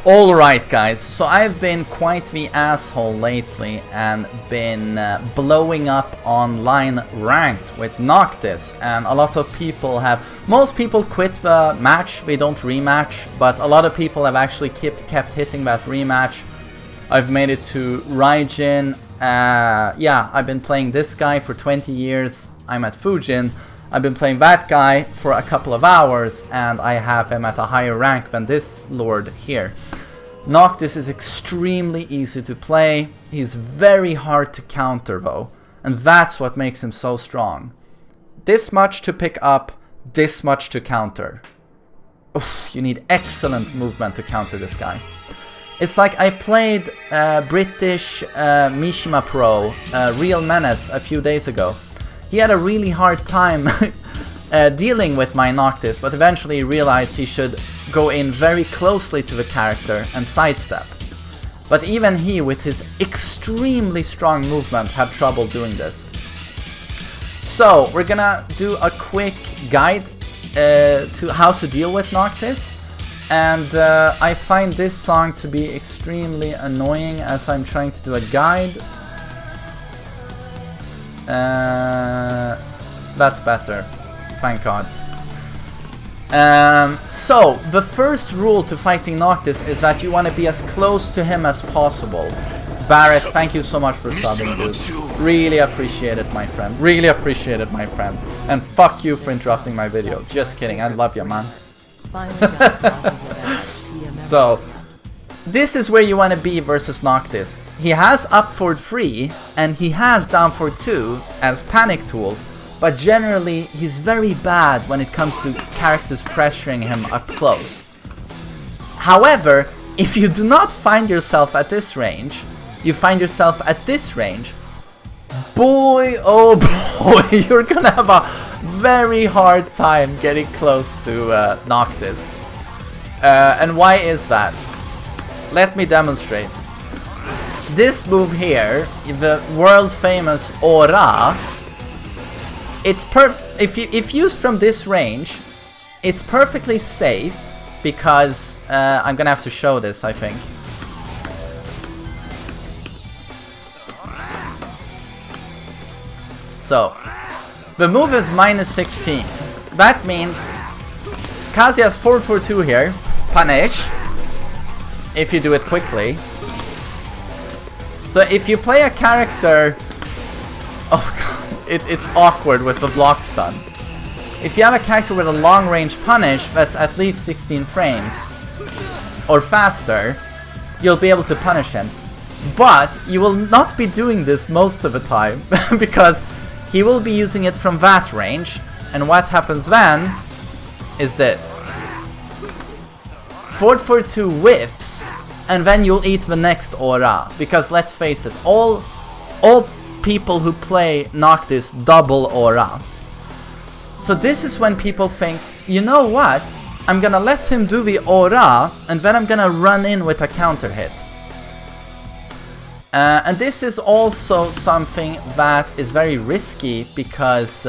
Alright guys, so I've been quite the asshole lately and been blowing up online ranked with Noctis, and a lot of people have, most people quit the match, they don't rematch, but a lot of people have actually kept hitting that rematch. I've made it to Raijin, yeah, I've been playing this guy for 20 years, I'm at Fujin. I've been playing that guy for a couple of hours and I have him at a higher rank than this lord here. Noctis is extremely easy to play, he's very hard to counter though, and that's what makes him so strong. This much to pick up, this much to counter. Oof, you need excellent movement to counter this guy. It's like I played British Mishima Pro, Real Menace, a few days ago. He had a really hard time dealing with my Noctis, but eventually realized he should go in very closely to the character and sidestep. But even he, with his extremely strong movement, had trouble doing this. So, we're gonna do a quick guide to how to deal with Noctis. And I find this song to be extremely annoying as I'm trying to do a guide. That's better, thank God. So, the first rule to fighting Noctis is that you want to be as close to him as possible. Barrett, thank you so much for subbing, dude. Really appreciate it, my friend. Really appreciate it, my friend. And fuck you for interrupting my video. Just kidding, I love you, man. So, this is where you want to be versus Noctis. He has up forward 3 and he has down forward 2 as panic tools, but generally he's very bad when it comes to characters pressuring him up close. However, if you do not find yourself at this range, you find yourself at this range, boy oh boy, you're gonna have a very hard time getting close to Noctis. And why is that? Let me demonstrate. This move here, the world famous Aura, it's if used from this range, it's perfectly safe because I'm gonna have to show this, I think. So, the move is -16. That means Kazuya's forward for 2 here, punish, if you do it quickly. So if you play a character, oh god, it's awkward with the block stun. If you have a character with a long range punish that's at least 16 frames or faster, you'll be able to punish him. But you will not be doing this most of the time because he will be using it from that range, and what happens then is this. Forward for 2 whiffs, and then you'll eat the next aura, because let's face it, all people who play Noctis double aura. So this is when people think, you know what, I'm gonna let him do the aura, and then I'm gonna run in with a counter hit. And this is also something that is very risky, because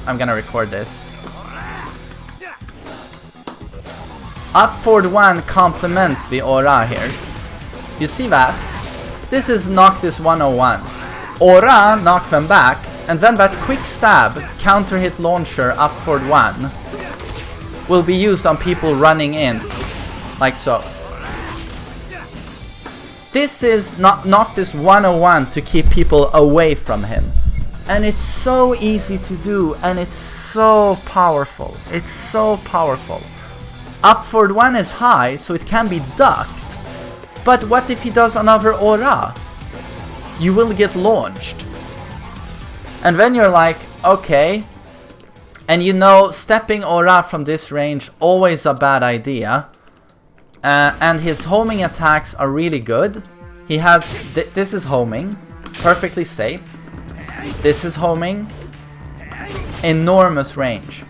I'm gonna record this. Up forward 1 complements the aura here. You see that? This is Noctis 101. Aura knock them back, and then that quick stab, counter hit launcher up forward 1 will be used on people running in, like so. This is Noctis 101 to keep people away from him. And it's so easy to do, and it's so powerful. It's so powerful. Up forward 1 is high, so it can be ducked. But what if he does another aura? You will get launched. And then you're like, okay. And you know, stepping aura from this range, always a bad idea. And his homing attacks are really good. He has, this is homing, perfectly safe. This is homing, enormous range.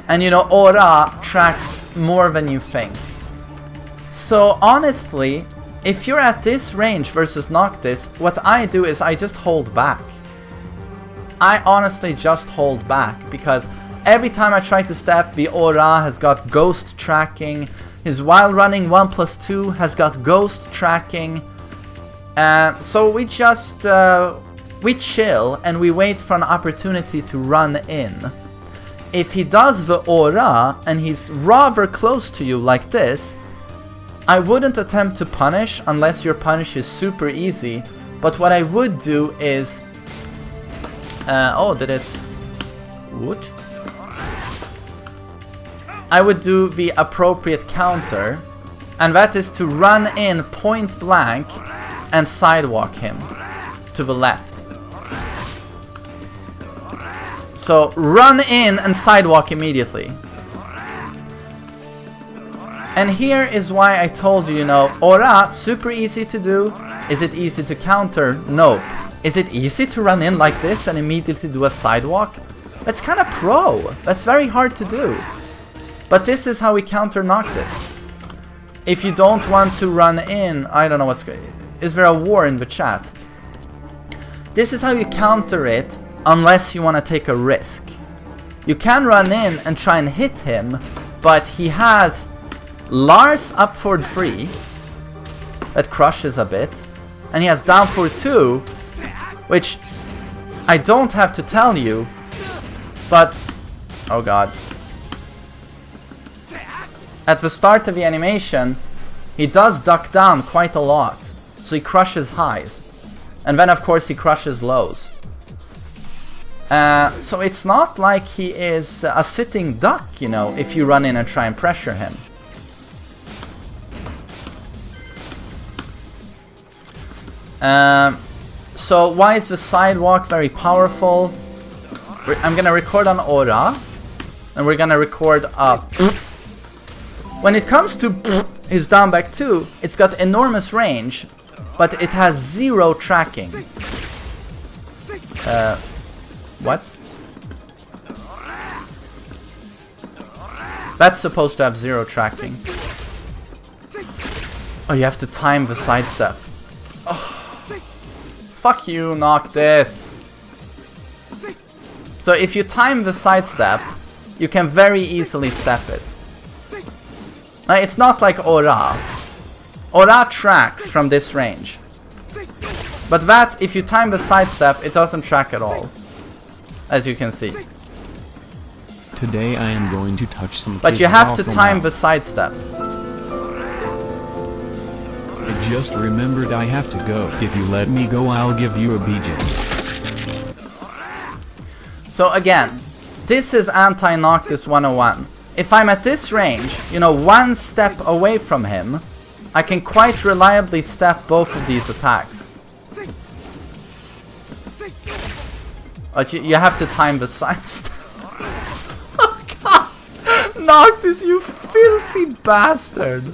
And you know, aura tracks more than you think. So honestly, if you're at this range versus Noctis, what I do is I just hold back. I honestly just hold back, because every time I try to step, the aura has got ghost tracking, His while running 1+2 has got ghost tracking. So we just we chill and we wait for an opportunity to run in. If he does the aura and he's rather close to you like this, I wouldn't attempt to punish unless your punish is super easy. But what I would do is... oh, did it... What? I would do the appropriate counter, and that is to run in point blank and sidewalk him to the left. So run in and sidewalk immediately. And here is why I told you, you know, aura, super easy to do. Is it easy to counter? No. Is it easy to run in like this and immediately do a sidewalk? That's kind of pro. That's very hard to do. But this is how we counter Noctis. If you don't want to run in, I don't know what's going. Is there a war in the chat? This is how you counter it unless you want to take a risk. You can run in and try and hit him, but he has Lars up forward 3 that crushes a bit, and he has down forward 2, which I don't have to tell you, but oh god. At the start of the animation, he does duck down quite a lot, so he crushes highs. And then of course he crushes lows. So it's not like he is a sitting duck, you know, if you run in and try and pressure him. So why is the sidewalk very powerful? I'm gonna record on aura, and we're gonna record up. When it comes to his down back 2, it's got enormous range, but it has 0 tracking. What? That's supposed to have 0 tracking. Oh, you have to time the sidestep. Oh. Fuck you, Noctis. So if you time the sidestep, you can very easily step it. Now, it's not like aura. Aura tracks from this range. But that, if you time the sidestep, it doesn't track at all. As you can see. Today I am going to touch some. But you have to time the sidestep. I just remembered I have to go. If you let me go, I'll give you a BJ. So again, this is anti-Noctis 101. If I'm at this range, you know, 1 step away from him, I can quite reliably step both of these attacks. But you have to time the sidestep. Oh god! Noctis, you filthy bastard!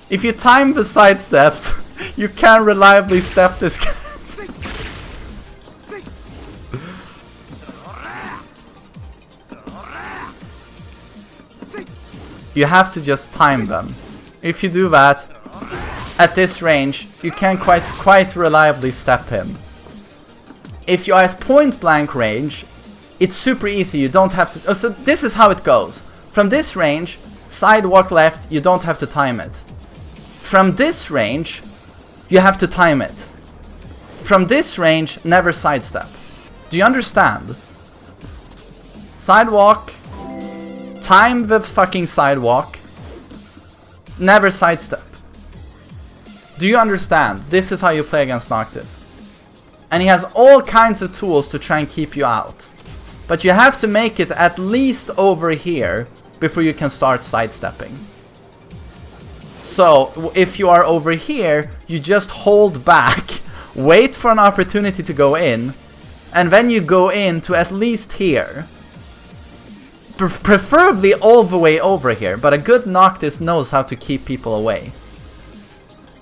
If you time the sidesteps, you can reliably step this guy. You have to just time them. If you do that, at this range, you can quite reliably step him. If you are at point blank range, it's super easy, you don't have to... so this is how it goes. From this range, sidewalk left, you don't have to time it. From this range, you have to time it. From this range, never sidestep. Do you understand? Sidewalk... time the fucking sidewalk. Never sidestep. Do you understand? This is how you play against Noctis. And he has all kinds of tools to try and keep you out. But you have to make it at least over here before you can start sidestepping. So, if you are over here, you just hold back, wait for an opportunity to go in, and then you go in to at least here. Preferably all the way over here, but a good Noctis knows how to keep people away.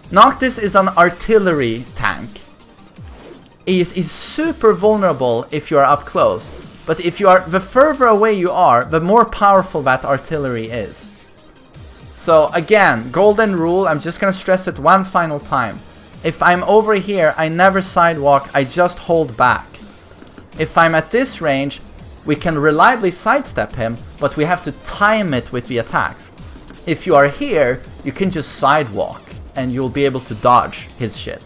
Noctis is an artillery tank. He's super vulnerable if you are up close, but if you are, the further away you are, the more powerful that artillery is. So again, golden rule, I'm just gonna stress it one final time. If I'm over here, I never sidewalk, I just hold back. If I'm at this range, we can reliably sidestep him, but we have to time it with the attacks. If you are here, you can just sidewalk and you'll be able to dodge his shit.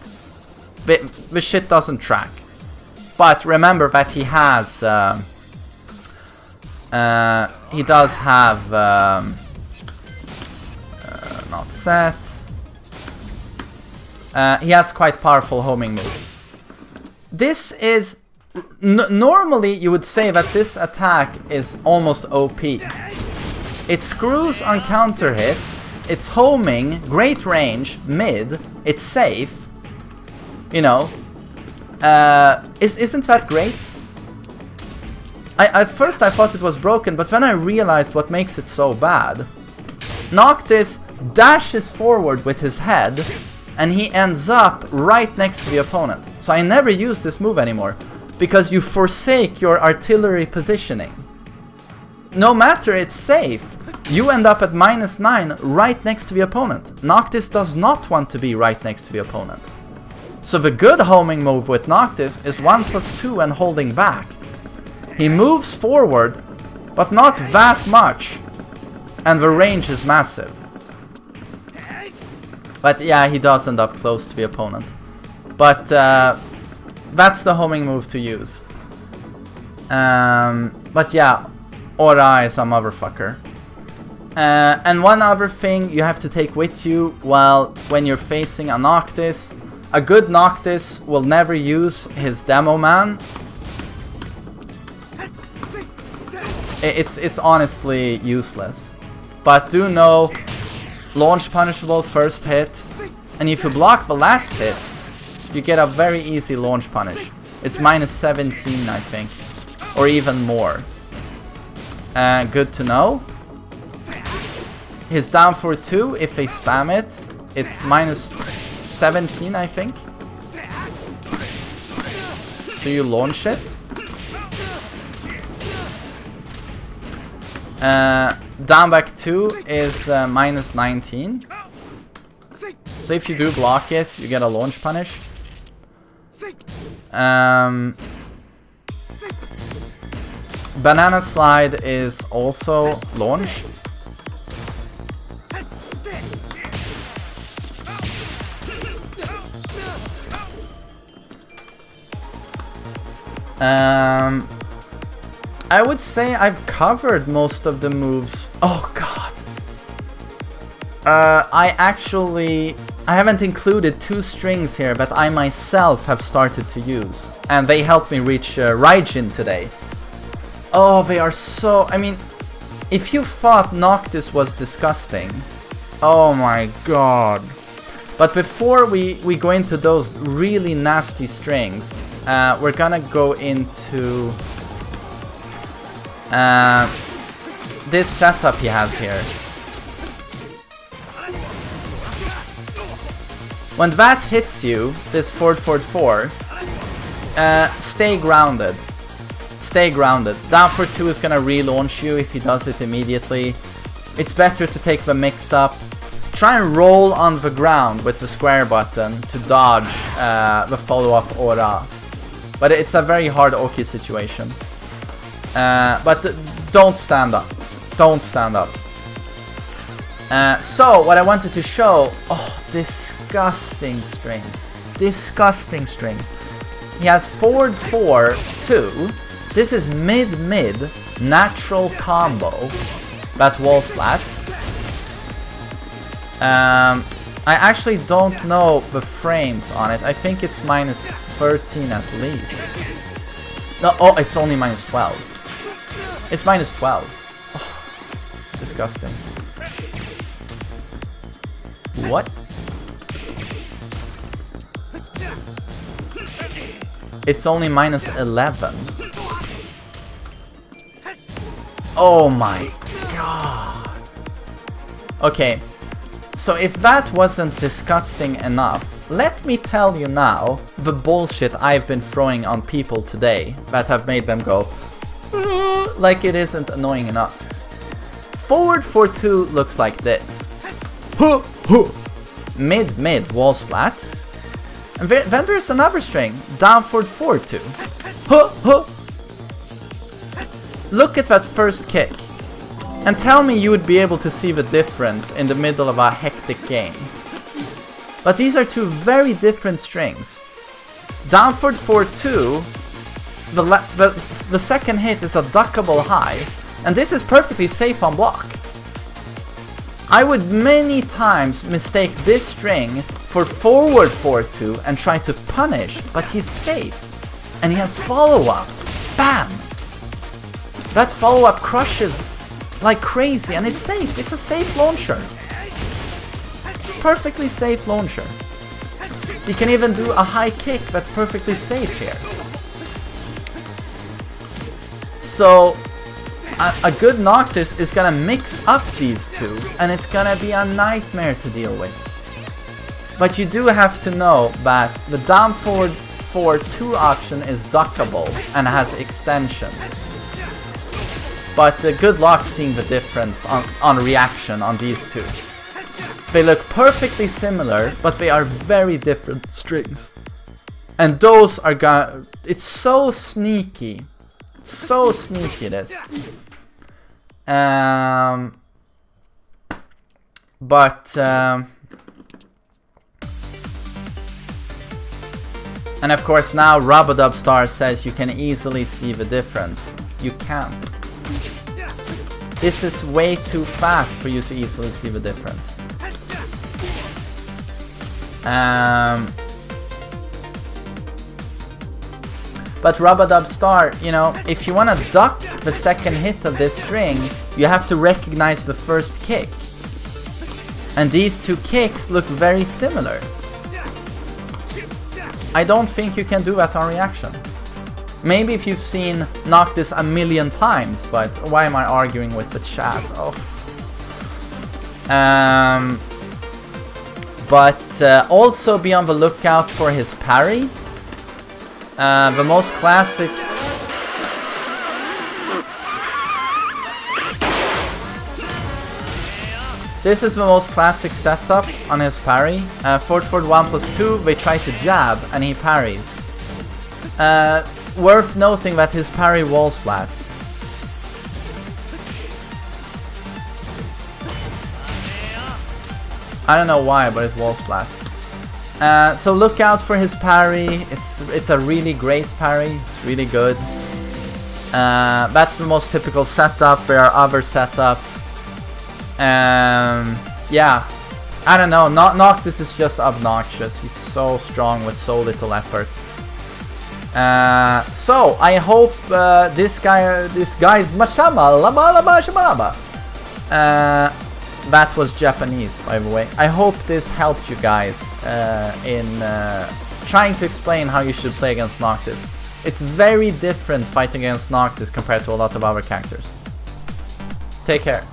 The shit doesn't track. But remember that he has... he does have... not set. He has quite powerful homing moves. This is... normally you would say that this attack is almost OP. It screws on counter hits, it's homing, great range, mid, it's safe. You know, isn't that great? At first I thought it was broken, but then I realized what makes it so bad. Noctis dashes forward with his head, and he ends up right next to the opponent. So I never use this move anymore, because you forsake your artillery positioning. No matter it's safe, you end up at -9 right next to the opponent. Noctis does not want to be right next to the opponent. So the good homing move with Noctis is 1+2 and holding back. He moves forward, but not that much, and the range is massive. But yeah, he does end up close to the opponent. But that's the homing move to use. But yeah, Ora is a motherfucker. And one other thing you have to take with you when you're facing a Noctis. A good Noctis will never use his demo man. It's honestly useless. But do know, launch punishable first hit, and if you block the last hit, you get a very easy launch punish. It's -17, I think, or even more. Good to know. His down for 2, if they spam it, it's -17, I think. So you launch it. Down back 2 is -19. So if you do block it, you get a launch punish. Banana slide is also launch. I would say I've covered most of the moves. Oh god. I haven't included 2 strings here that I myself have started to use. And they helped me reach Raijin today. Oh, they are so... I mean, if you thought Noctis was disgusting... Oh my god. But before we go into those really nasty strings, we're gonna go into this setup he has here. When that hits you, this forward 4, stay grounded. Stay grounded. Down for 2 is gonna relaunch you if he does it immediately. It's better to take the mix up. Try and roll on the ground with the square button to dodge the follow-up Aura. But it's a very hard Oki situation. But don't stand up. Don't stand up. So, what I wanted to show... Oh, disgusting strings. Disgusting strings. He has forward 4, 2. This is mid-mid natural combo. That's wall splat. I actually don't know the frames on it. I think it's -13 at least. No, oh, it's only -12. It's -12. Oh, disgusting. What? It's only -11. Oh my god. Okay. So if that wasn't disgusting enough, let me tell you now the bullshit I've been throwing on people today that have made them go like it isn't annoying enough. Forward 4-2 looks like this. Mid wall splat. And then there's another string. Down forward 4-2. Look at that first kick. And tell me you would be able to see the difference in the middle of a hectic game. But these are two very different strings. Down forward 4-2, the second hit is a duckable high, and this is perfectly safe on block. I would many times mistake this string for forward 4-2 and try to punish, but he's safe. And he has follow-ups. Bam! That follow-up crushes like crazy, and it's safe. It's a safe launcher. Perfectly safe launcher. You can even do a high kick that's perfectly safe here. So a good Noctis is gonna mix up these two, and it's gonna be a nightmare to deal with. But you do have to know that the down forward 4-2 option is duckable and has extensions. But good luck seeing the difference on reaction on these two. They look perfectly similar, but they are very different strings. And those are gonna... It's so sneaky. It's so sneaky, this. And of course now Rubadubstar says you can easily see the difference. You can't. This is way too fast for you to easily see the difference. But Rubadubstar, you know, if you want to duck the second hit of this string, you have to recognize the first kick. And these two kicks look very similar. I don't think you can do that on reaction. Maybe if you've seen Noctis a million times, but why am I arguing with the chat? Oh. But also be on the lookout for his parry. The most classic... This is the most classic setup on his parry. Forward 1+2, they try to jab and he parries. Worth noting that his parry wall splats. I don't know why, but it's wall splats. So look out for his parry. It's a really great parry. It's really good. That's the most typical setup. There are other setups. Yeah, I don't know. Noctis is just obnoxious. He's so strong with so little effort. So I hope this guy's Mashama Lama Lama Shamaba. That was Japanese, by the way. I hope this helped you guys in trying to explain how you should play against Noctis. It's very different fighting against Noctis compared to a lot of other characters. Take care.